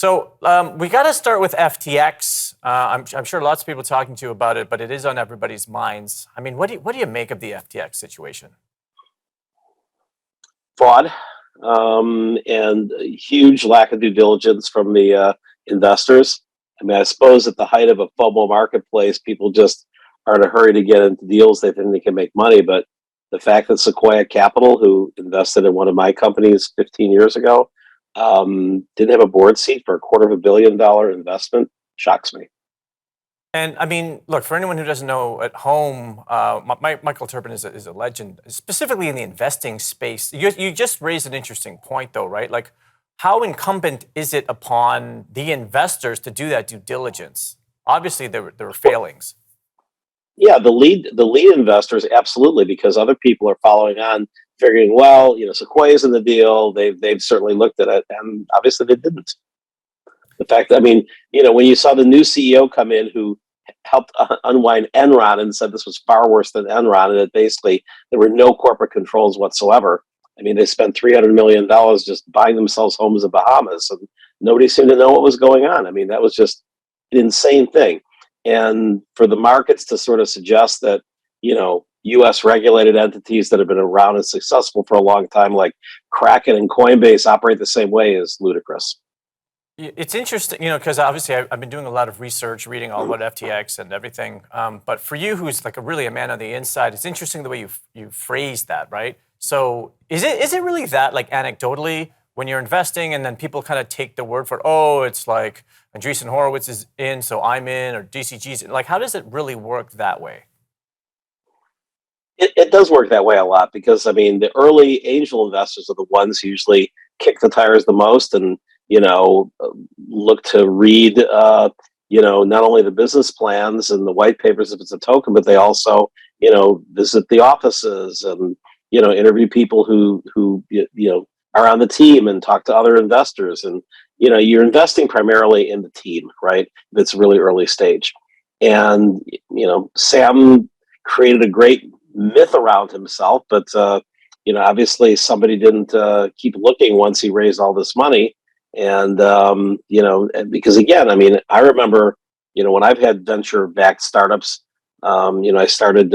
So we got to start with FTX. I'm sure lots of people talking to you about it, but it is on everybody's minds. I mean, what do you make of the FTX situation? Fraud, and a huge lack of due diligence from the investors. I mean, I suppose at the height of a FOMO marketplace, people just are in a hurry to get into deals they think they can make money. But the fact that Sequoia Capital, who invested in one of my companies 15 years ago, didn't have a board seat for a $250 million investment shocks me. And I mean, look, for anyone who doesn't know at home, Michael Terpin is a legend, specifically in the investing space. You just raised an interesting point, though, right? Like, how incumbent is it upon the investors to do that due diligence? Obviously, there were failings. Yeah, the lead investors absolutely, because other people are following on, figuring, well, Sequoia's in the deal. They've certainly looked at it, and obviously they didn't. The fact that, I mean, when you saw the new CEO come in who helped unwind Enron and said this was far worse than Enron, and that basically there were no corporate controls whatsoever. I mean, they spent $300 million just buying themselves homes in Bahamas, and nobody seemed to know what was going on. I mean, that was just an insane thing. And for the markets to sort of suggest that, U.S. regulated entities that have been around and successful for a long time, like Kraken and Coinbase, operate the same way is ludicrous. It's interesting, because obviously I've been doing a lot of research, reading all about FTX and everything. But for you, who's like really a man on the inside, it's interesting the way you phrase that, right? So is it really that, like, anecdotally, when you're investing and then people kind of take the word for it, oh, it's like Andreessen Horowitz is in, so I'm in, or DCG's in. Like, how does it really work that way? It does work that way a lot because, I mean, the early angel investors are the ones who usually kick the tires the most, and look to read not only the business plans and the white papers if it's a token, but they also visit the offices and interview people who are on the team and talk to other investors. And you're investing primarily in the team, right? That's really early stage. And Sam created a great myth around himself, but obviously somebody didn't keep looking once he raised all this money. And because, again, I mean, I remember when I've had venture backed startups. I started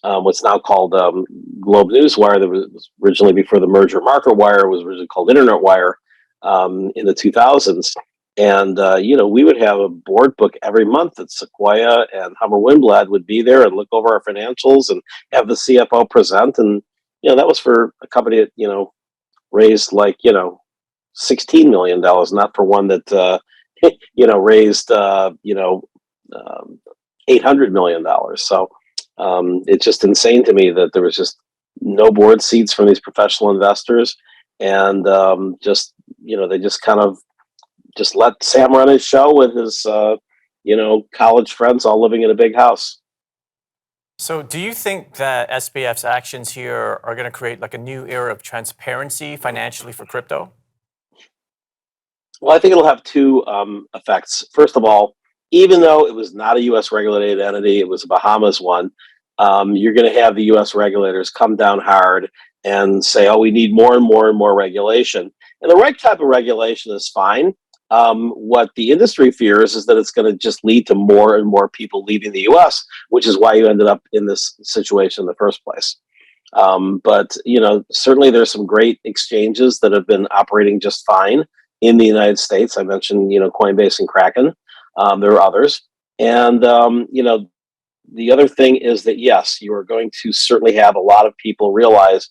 what's now called Globe Newswire. That was originally, before the merger, Market Wire was originally called Internet Wire, in the 2000s. And we would have a board book every month that Sequoia and Hummer Winblad would be there and look over our financials and have the CFO present. And that was for a company that raised like $16 million, not for one that raised $800 million. So it's just insane to me that there was just no board seats from these professional investors, and they just kind of just let Sam run his show with his college friends all living in a big house. So do you think that SBF's actions here are going to create like a new era of transparency financially for crypto? Well, I think it'll have two effects. First of all, even though it was not a U.S. regulated entity, it was a Bahamas one. You're going to have the U.S. regulators come down hard and say, "Oh, we need more and more and more regulation." And the right type of regulation is fine. What the industry fears is that it's going to just lead to more and more people leaving the U.S., which is why you ended up in this situation in the first place. But certainly there's some great exchanges that have been operating just fine in the United States. I mentioned, Coinbase and Kraken. There are others. And, the other thing is that, yes, you are going to certainly have a lot of people realize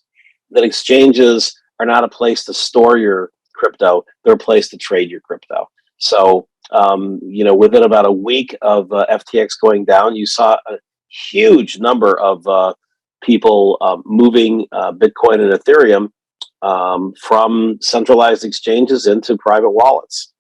that exchanges are not a place to store your crypto. They're a place to trade your crypto. So, within about a week of FTX going down, you saw a huge number of people moving Bitcoin and Ethereum from centralized exchanges into private wallets.